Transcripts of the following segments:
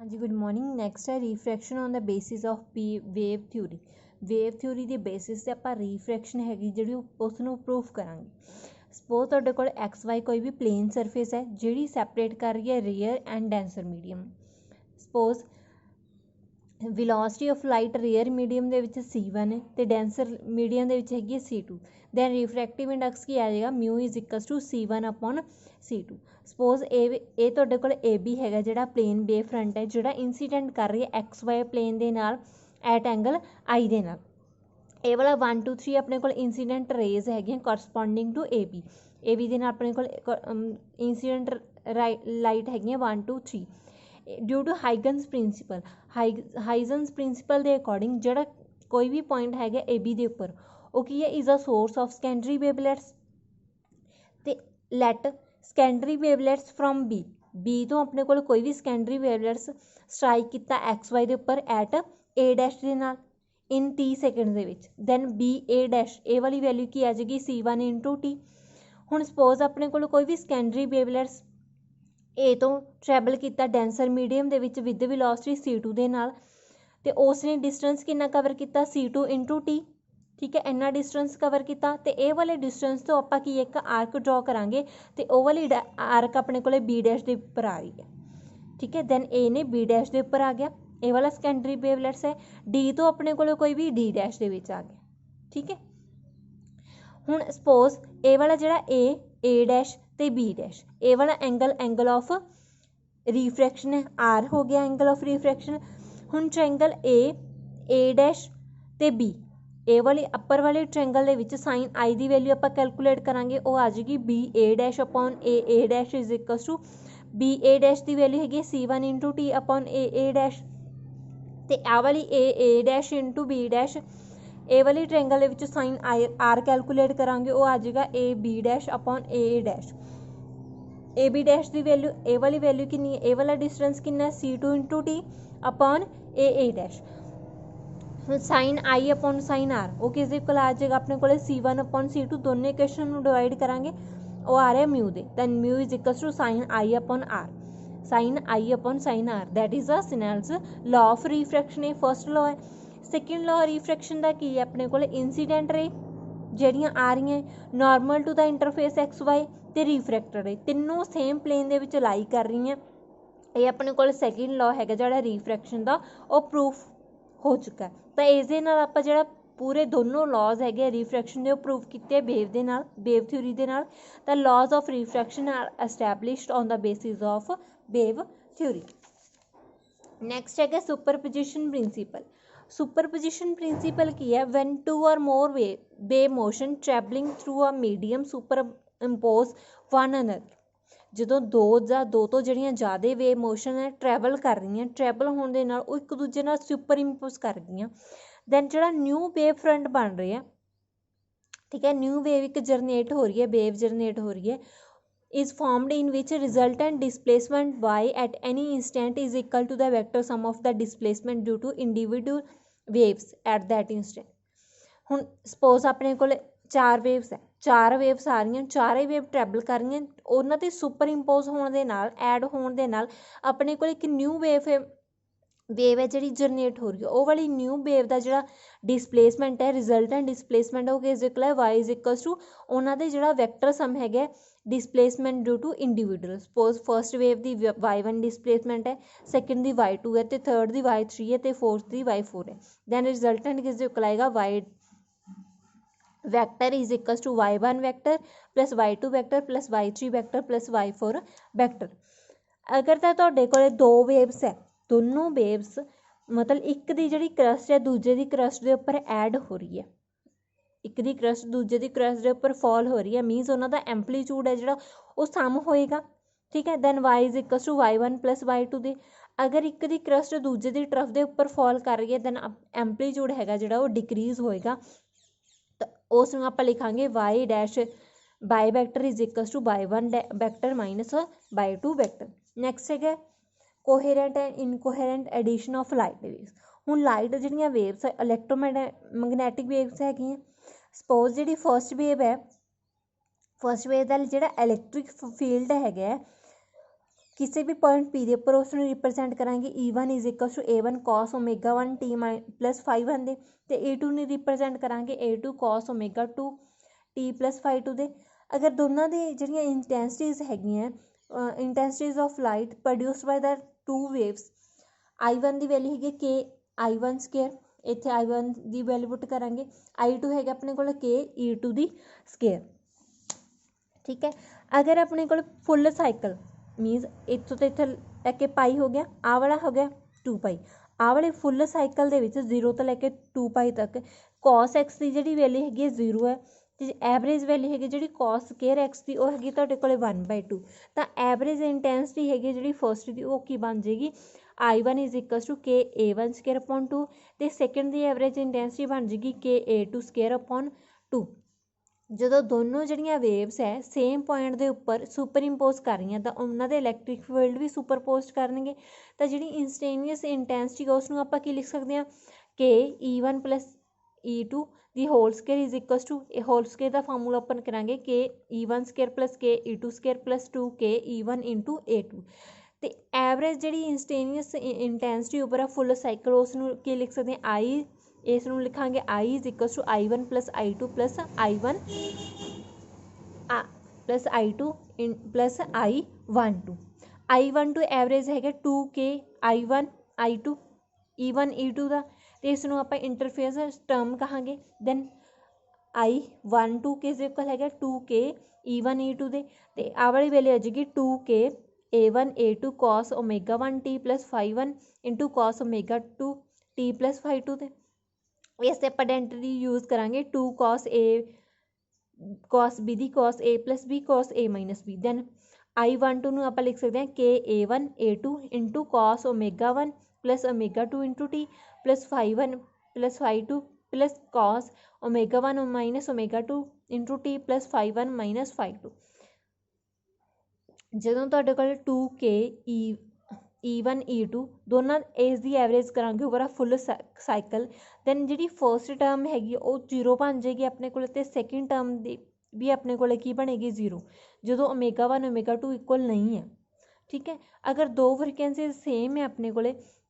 हाँ जी, good morning. Next है refraction on the basis of wave theory. Wave theory के basis से आप रीफ्रैक्शन हैगी जी उसनों प्रूफ करांगे। सपोज तुहाडे कोल एक्स वाई कोई भी प्लेन सरफेस है जिहड़ी सैपरेट कर रही है rare and denser medium. Suppose velocity of light rare medium के C1 है तो डेंसर मीडियम के हैगी C2। दैन रिफ्रैक्टिव इंडैक्स की आ जाएगा mu is equals to C1 upon C2। Suppose ए तुहाडे कोल ए बी हैगा जिहड़ा प्लेन वेव फ्रंट है जिहड़ा इंसीडेंट कर रही है एक्स वाई प्लेन के नाल एट एंगल आई दे नाल। ए वाला 1 2 3 अपने कोल इंसीडेंट रेज हैगियां करस्पॉन्डिंग टू ए बी दे नाल अपने कोल इंसीडेंट लाइट हैगियां 1 2 3। Due to Huygens principle Huygens principle के अकॉर्डिंग जिहड़ा कोई भी पॉइंट हैगा ए बी के उपर वो की है is a source of secondary wavelets ते let secondary wavelets from B तो अपने कोल कोई भी सैकेंडरी वेवलेट्स स्ट्राइक किया एक्स वाई के उपर एट ए डैश के नाल इन 30 सेकेंड के विच। Than b A dash A वाली वैल्यू की आ जाएगी C1 इंटू टी। हुण सपोज अपने कोल कोई भी सैकेंडरी वेवलेट्स ए तो ट्रैवल किया डेंसर मीडियम के विच विद वेलोसिटी C2 के नाल ते उसने डिस्टेंस कितना कवर किया C2 इंटू टी। ठीक है, इन्ना डिस्टेंस कवर किया तो ये वाले डिस्टेंस तो आप एक आर्क ड्रॉ करांगे तो वो वाली आर्क अपने को बी डैश के उपर आ रही है। ठीक है, दैन ए ने बी डैश के उपर आ गया, ए वाला सैकेंडरी वेवलेट्स है। डी तो अपने को कोई भी डी डैश के विच आ गया। ठीक है, हुण सपोज ए वाला जिहड़ा ए डैश ते बी डैश ए वाला एंगल ऑफ रिफ्रैक्शन है आर हो गया एंगल ऑफ रिफ्रैक्शन। हुण ट्रायंगल ए डैश ते बी ए वाली अपर वाले ट्रायंगल के साइन आई की वैल्यू आप कैलकुलेट करांगे वो आ जाएगी B A dash upon A dash is equals to B A dash की वैल्यू हैगी C1 into T upon A dash ते आ वाली A dash into B dash A वाली ट्रायंगल के साइन आर कैलकुलेट करांगे वो आ जाएगा A B dash upon A dash. A B dash की वैल्यू ए वाली वैल्यू कितनी है, ए वाला डिस्टेंस कितना है C2 into T upon A dash. Sine I upon sine R वो किस इक्वल आ जाएगा अपने को C1 अपॉन C2 दोनों इक्वेशन में डिवाइड करांगे वो आ रहा है म्यू दे। Then mu is equals to sine I upon R sine I upon sine R that is a Snell's law of refraction. ये फर्स्ट लॉ है। सैकेंड लॉ रिफ्रैक्शन का की है अपने को इंसीडेंट रे ਜਿਹੜੀਆਂ आ रही हैं normal to the interface X Y ते रिफ्रैक्टेड रे तीनों सेम प्लेन दे विच लाई कर रही हैं। ये अपने को सैकेंड लॉ है जिहड़ा रिफ्रैक्शन का वो प्रूफ हो चुका है। तो इस दे नाल आपां जिहड़ा पूरे दोनों लॉज है रिफ्रैक्शन के प्रूफ किए वेव के नाल वेव थ्योरी के नाल। तो laws of refraction are established on the basis of wave theory. Next है सुपरपोजिशन प्रिंसीपल। सुपरपोजिशन प्रिंसीपल की है when two or more wave motion travelling through a medium superimpose one another. ਜਦੋਂ दो तो ਜਿਹੜੀਆਂ ज़्यादा वेव मोशन है travel कर रही हैं ट्रैवल होने ਦੇ ਨਾਲ ਉਹ ਇੱਕ ਦੂਜੇ ਨਾਲ सुपर इंपोज कर गई। दैन ਜਿਹੜਾ न्यू वेव फ्रंट बन रही है, ठीक है, न्यू वेव एक जनरेट हो रही है वेव जनरेट हो रही है is formed in which resultant displacement y at any instant is equal to the vector sum of the displacement due to individual waves at that instant। हुण suppose अपने को 4 वेव्स है, 4 वेव्स आ रही हैं, चारे वेव ट्रैवल कर रही हैं उन्होंने ते सुपर इंपोज होने के नाल ऐड होने के नाल अपने को एक न्यू वेव है जी जनरेट हो रही है। वो वाली न्यू वेव का जो डिसप्लेसमेंट है रिजल्टेंट डिसप्लेसमेंट है किस इक्वल है वाई इज इक्वल्स टू उन्होंने जो वैक्टर सम है displacement due to individual. Suppose first wave की y1 डिसप्लेसमेंट है, सैकेंड की y2 है, तो थर्ड की y3 है, तो फोर्थ की y4 है। दैन रिजल्टेंट किस इक्वल आएगा Y vector is equals to y1 vector plus y2 vector plus y3 vector plus y4 vector. अगर तो तुहाडे कोल दो वेव्स है दोनों वेव्स मतलब एक दी जिहड़ी क्रस्ट है दूजे दी क्रस्ट के उपर ऐड हो रही है, एक दी क्रस्ट दूजे दी क्रस्ट के उपर फॉल हो रही है मीनस उन्हों का एंपलीट्यूड है जिहड़ा वो सम होएगा। ठीक है, then y is equals to y1 plus y2 दे। अगर एक दी क्रस्ट दूजे दी ट्रफ के उपर फॉल कर रही है दैन एंपलीट्यूड है जिहड़ा वो डिक्रीज होएगा। तो उसमें आप लिखांगे Y dash by vector is equals to y1 vector minus y2 vector. Next है coherent and incoherent addition of light waves. हुण लाइट जिहड़ियां वेव्स है इलैक्ट्रोमैगनैटिक वेव्स हैगियां। सपोज जिहड़ी फर्स्ट वेव का जिहड़ा इलैक्ट्रिक फील्ड है किसी भी पॉइंट पी के उपर उसनूं रिप्रजेंट करांगे E1 is equal to A1 cos omega 1 T plus 5 दे, ते A2 ਨੂੰ रिप्रजेंट करांगे A2 cos omega 2 T plus 5 दे। अगर दोनों दी जिहड़ियां इंटेंसिटीज़ हैगियां intensities of light produced by the two waves, I1 की वैल्यू है के I1 स्केयर, इत्थे I1 की वैल्यू पुट करांगे, I2 है अपने को के E2 की स्केयर। ठीक है, अगर अपने को फुल साइकिल मीनस इत्थों तो इत्थे लैके पाई हो गया, आ वाला हो गया 2 पाई, आ वाले फुल साइकिल दे विच 0 तो लैके 2 पाई तक cos x की जिहड़ी वैल्यू हैगी 0 है, ते एवरेज वैल्यू हैगी जिहड़ी cos स्केयर x की वो हैगी तुहाडे कोले 1/2। तो एवरेज इंटेंसिटी हैगी जिहड़ी फर्स्ट की वो की बन जाएगी I1 इज इक्वल टू के A1 स्केयर अपॉन 2, तो सैकेंड की एवरेज इंटेंसिटी बन जाएगी के A2 स्केयर अपॉन 2। ਜਦੋਂ ਦੋਨੋਂ ਜਿਹੜੀਆਂ ਵੇਵਸ ਹੈ ਸੇਮ ਪੁਆਇੰਟ ਦੇ ਉੱਪਰ ਸੁਪਰ ਇੰਪੋਜ਼ ਕਰ ਰਹੀਆਂ ਤਾਂ ਉਹਨਾਂ ਦੇ ਇਲੈਕਟ੍ਰਿਕ ਫੀਲਡ ਵੀ ਸੁਪਰਪੋਜ਼ਡ ਕਰਨਗੇ। ਤਾਂ ਜਿਹੜੀ ਇੰਸਟੇਨੀਅਸ ਇੰਟੈਂਸਿਟੀ ਉਸ ਨੂੰ ਆਪਾਂ ਕੀ ਲਿਖ ਸਕਦੇ ਹਾਂ ਕਿ E1 ਪਲੱਸ E2 ਦੀ whole square is equal to, ਇਹ ਹੋਲ ਸਕੇਅਰ ਦਾ ਫਾਰਮੂਲਾ ਓਪਨ ਕਰਾਂਗੇ ਕਿ E1 square plus K E2 square plus 2 K E1 into A2। ਤੇ ਐਵਰੇਜ ਜਿਹੜੀ ਇੰਸਟੇਨੀਅਸ ਇੰਟੈਂਸਿਟੀ ਉੱਪਰ ਆ ਫੁੱਲ ਸਾਈਕਲ ਉਸ ਨੂੰ ਕੀ ਲਿਖ ਸਕਦੇ ਹਾਂ I, इस नूं लिखांगे I is equal to I1 plus I2 plus I1 plus I2 plus I12। I12 average है 2K I1 I2 E1 E2 का, तो इस नूं आपां इंटरफेस टर्म कहांगे। दैन I12 किस इक्वल है 2K E1 E2 दे, ते आ वाली वैल्यू आ जाएगी 2K A1 A2 cos omega 1 T plus 5 into cos omega 2 T plus 5 दे। इस आइडेंटिटी यूज़ करांगे 2 cos A cos B दी cos A प्लस B cos A minus B। Then I12 नूं आपां लिख सकते हैं के A1 A2 into cos omega 1 plus omega 2 into T plus 5 plus 5 plus cos omega 1 minus omega 2 into T plus 5 minus 5। ਜਦੋਂ ਤੁਹਾਡੇ ਕੋਲ 2K E1 E2 दोनों इस दी एवरेज करांगे over a full cycle, then ji first term हैगी वो 0 बन जाएगी अपने को, सैकेंड टर्म भी अपने को की बनेगी 0 जो ओमेगा 1 ओमेगा 2 इक्वल नहीं है। ठीक है, अगर दो फ्रीकुएंसी सेम है अपने को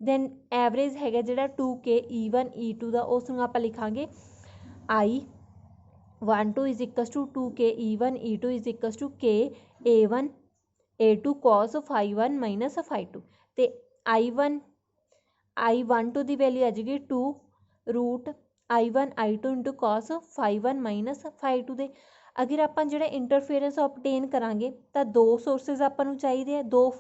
दैन एवरेज है जो 2K E1 E2 का उसनूं आपां लिखांगे I12 is equal to 2K E1 E2 is equal to K A1 A2 cos 5 minus 5। तो I12 की वैल्यू आ जाएगी 2 root I1 I2 into cos 5 minus 5 दे। अगर आप जो इंटरफेरेंस ऑबटेन करांगे तो दो सोर्सिज आपको चाहिए, दो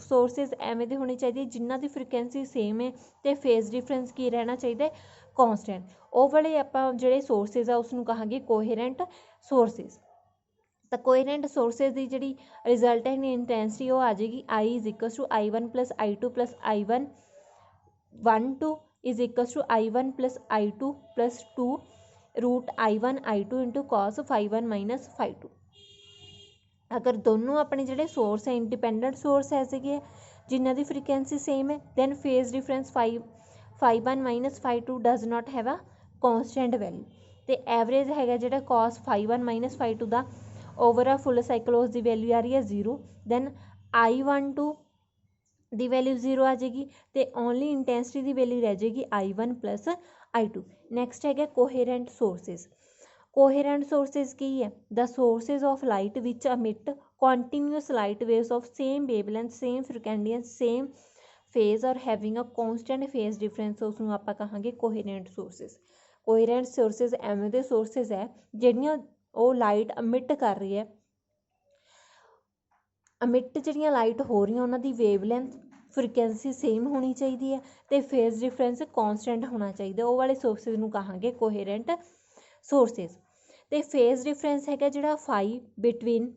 सोर्सिज एवें दे होने चाहिए जिन्हों की फ्रीकुएंसी सेम है तो फेज डिफरेंस की रहना चाहिए कॉन्सटेंट। वो वाले आप जो सोर्सिज आ उसनूं कहांगे कोहेरेंट सोर्सिज। तो कोहेरेंट सोर्सिज की जी रिजल्ट है इंटेंसिटी वो आ जाएगी I is equal to I1 plus I2 plus I1 is equal to I1 plus I2 plus 2 root I1 I2 into cos 5 minus 5। अगर दोनों अपने जोड़े सोर्स है इंडिपेंडेंट सोर्स है जिन्हों की फ्रीकुएंसी सेम है then phase difference 5 minus 5 does not have a constant value. तो एवरेज है जो cos 5 माइनस 5 का ओवर आ फुल साइकिल उसकी वैल्यू आ रही है 0। दैन I12 की वैल्यू 0 आ जाएगी तो ओनली इंटेंसिटी की वैल्यू रह जाएगी I1 प्लस I2। नैक्सट है कोहेरेंट सोर्सिज। कोहेरेंट सोर्सिज की है the sources of light which emit continuous light waves of same wavelength same frequency same phase और having a constant phase difference उसनूं आपां कहांगे coherent sources. Coherent सोर्सिज एवें दे सोर्सिज है जिहड़ियां वो light अमिट कर रही है, अमिट जिहड़ियां लाइट हो रही उन्होंने वेवलेंथ फ्रीकुएंसी सेम होनी चाहिए है तो फेज डिफरेंस कॉन्सटेंट होना चाहिए, वो वाले सोर्सिज नूं कहांगे कोहेरेंट सोर्सिज। तो फेज डिफरेंस है जो 5 between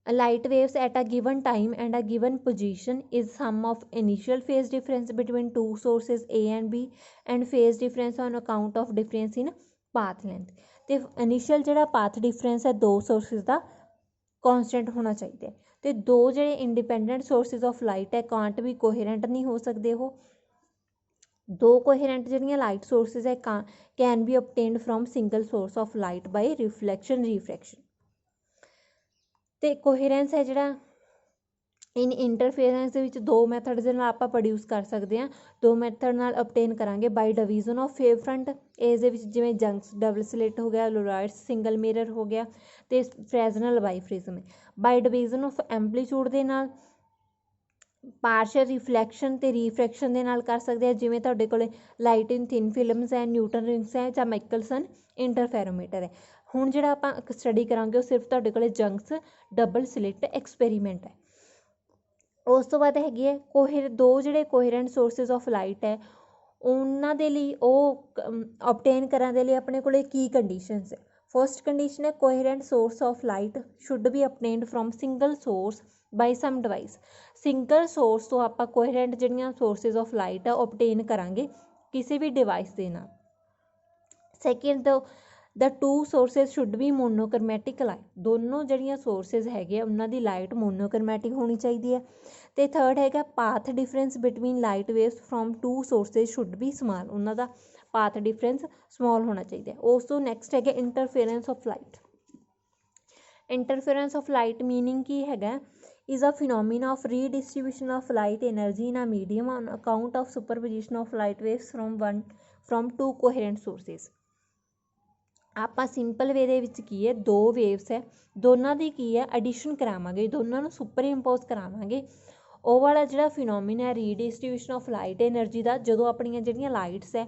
light waves at a given time and a given position is sum of initial phase difference between two sources A and B and phase difference on account of difference in path length. तो initial जो path difference है दो सोर्सिज का constant होना चाहिए। तो दो जो इंडिपेंडेंट सोर्सिज ऑफ लाइट है कांट भी कोहेरेंट नहीं हो सकते, हो दो कोहेरेंट जो लाइट सोर्सिज है can be obtained from single source of light by reflection refraction. तो कोहेरेंस है जो ਇਨ ਇੰਟਰਫੇਰੈਂਸ ਦੇ ਵਿੱਚ ਦੋ ਮੈਥਡ ਦੇ ਨਾਲ ਆਪਾਂ ਪ੍ਰੋਡਿਊਸ ਕਰ ਸਕਦੇ ਹਾਂ। ਦੋ ਮੈਥਡ ਨਾਲ ਅਬਟੇਨ ਕਰਾਂਗੇ ਬਾਈ ਡਿਵੀਜ਼ਨ ਆਫ ਵੇਵ ਫਰੰਟ। ਇਸ ਦੇ ਵਿੱਚ ਜਿਵੇਂ ਜੰਕਸ ਡਬਲ ਸਲਿਟ ਹੋ ਗਿਆ, ਲੋਰਾਇਡਸ ਸਿੰਗਲ ਮਿਰਰ ਹੋ ਗਿਆ ਅਤੇ ਫਰੈਜ਼ਨਲ ਬਾਈਫ੍ਰਿਜ਼ਮ ਹੈ। ਬਾਈ ਡਿਵੀਜ਼ਨ ਆਫ ਐਂਪਲੀਟਿਊਡ ਦੇ ਨਾਲ, ਪਾਰਸ਼ਲ ਰਿਫਲੈਕਸ਼ਨ ਅਤੇ ਰੀਫਰੈਕਸ਼ਨ ਦੇ ਨਾਲ ਕਰ ਸਕਦੇ ਹਾਂ, ਜਿਵੇਂ ਤੁਹਾਡੇ ਕੋਲ ਲਾਈਟ ਇਨ ਥਿਨ ਫਿਲਮਸ ਹੈ, ਨਿਊਟਨ ਰਿੰਗਸ ਹੈ ਜਾਂ ਮਾਈਕਲਸਨ ਇੰਟਰਫੈਰੋਮੀਟਰ ਹੈ। ਹੁਣ ਜਿਹੜਾ ਆਪਾਂ ਸਟੱਡੀ ਕਰਾਂਗੇ ਉਹ ਸਿਰਫ ਤੁਹਾਡੇ ਕੋਲ ਜੰਕਸ ਡਬਲ ਸਲਿਟ ਐਕਸਪੈਰੀਮੈਂਟ ਹੈ। ਉਸ ਤੋਂ ਬਾਅਦ ਹੈਗੀ ਹੈ ਦੋ ਜਿਹੜੇ ਕੋਹਰੈਂਟ ਸੋਰਸਿਸ ਆਫ ਲਾਈਟ ਹੈ, ਉਹਨਾਂ ਦੇ ਲਈ ਉਹ ਓਬਟੇਨ ਕਰਨ ਦੇ ਲਈ ਆਪਣੇ ਕੋਲ ਕੀ ਕੰਡੀਸ਼ਨਸ ਹੈ। ਫਸਟ ਕੰਡੀਸ਼ਨ ਹੈ coherent source of light should be obtained from single source by some device. Single source ਤੋਂ ਆਪਾਂ ਕੋਹਰੈਂਟ ਜਿਹੜੀਆਂ ਸੋਰਸਿਸ ਆਫ ਲਾਈਟ ਆ ਓਬਟੇਨ ਕਰਾਂਗੇ ਕਿਸੇ ਵੀ ਡਿਵਾਈਸ ਦੇ ਨਾਲ। Second, the two sources should be monochromatic light. ਦੋਨੋਂ ਜਿਹੜੀਆਂ ਸੋਰਸਿਸ ਹੈਗੇ ਆ ਉਹਨਾਂ ਦੀ ਲਾਈਟ ਮੋਨੋਕਰਮੈਟਿਕ ਹੋਣੀ ਚਾਹੀਦੀ ਹੈ। ਅਤੇ ਥਰਡ ਹੈਗਾ path difference between light waves from two sources should be small. ਉਹਨਾਂ ਦਾ ਪਾਥ ਡਿਫਰੈਂਸ ਸਮੋਲ ਹੋਣਾ ਚਾਹੀਦਾ ਹੈ। ਉਸ ਤੋਂ ਨੈਕਸਟ ਹੈਗਾ interference of light. Interference of light meaning ਕੀ ਹੈਗਾ, is a phenomena of redistribution of light energy in a medium on account of superposition of light waves from two coherent sources। ਆਪਾਂ simple ਵੇ ਦੇ ਵਿੱਚ ਕੀ ਹੈ, ਦੋ waves ਹੈ, ਦੋਨਾਂ ਦੀ ਕੀ ਹੈ ਐਡੀਸ਼ਨ ਕਰਾਵਾਂਗੇ, ਦੋਨਾਂ ਨੂੰ ਸੁਪਰ ਇੰਪੋਜ਼ ਕਰਾਵਾਂਗੇ। ਉਹ ਵਾਲਾ ਜਿਹੜਾ ਫਿਨੋਮੀਨਾ ਹੈ ਰੀਡਿਸਟ੍ਰੀਬਿਊਸ਼ਨ ਆਫ ਲਾਈਟ ਐਨਰਜੀ ਦਾ, ਜਦੋਂ ਆਪਣੀਆਂ ਜਿਹੜੀਆਂ ਲਾਈਟਸ ਹੈ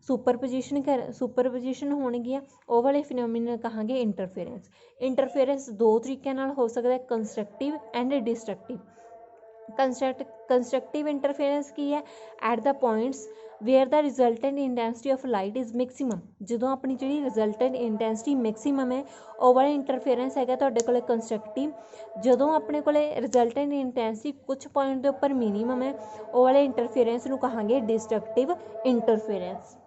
ਸੁਪਰਪੋਜੀਸ਼ਨ ਹੋਣਗੀਆਂ, ਉਹ ਵਾਲੇ ਫਿਨੋਮੀਨਾ ਕਹਾਂਗੇ ਇੰਟਰਫੇਰੈਂਸ। ਇੰਟਰਫੇਰੈਂਸ ਦੋ ਤਰੀਕਿਆਂ ਨਾਲ ਹੋ ਸਕਦਾ, constructive and destructive. Constructive interference ਕੀ ਹੈ, at the points where the resultant intensity of light is maximum. ਜਦੋਂ ਆਪਣੀ ਜਿਹੜੀ ਰਿਜ਼ਲਟੈਂਟ ਇੰਟੈਂਸਿਟੀ ਮੈਕਸੀਮਮ ਹੈ, ਉਹ ਵਾਲਾ ਇੰਟਰਫੇਰੈਂਸ ਹੈਗਾ ਤੁਹਾਡੇ ਕੋਲ ਕੰਸਟਰਕਟਿਵ। ਜਦੋਂ ਆਪਣੇ ਕੋਲ ਰਿਜ਼ਲਟੈਂਟ ਇੰਟੈਂਸਿਟੀ ਕੁਛ ਪੁਆਇੰਟ ਦੇ ਉੱਪਰ ਮਿਨੀਮਮ ਹੈ, ਉਹ ਵਾਲੇ ਇੰਟਰਫੇਰੈਂਸ ਨੂੰ ਕਹਾਂਗੇ ਡਿਸਟਰਕਟਿਵ ਇੰਟਰਫੇਰੈਂਸ।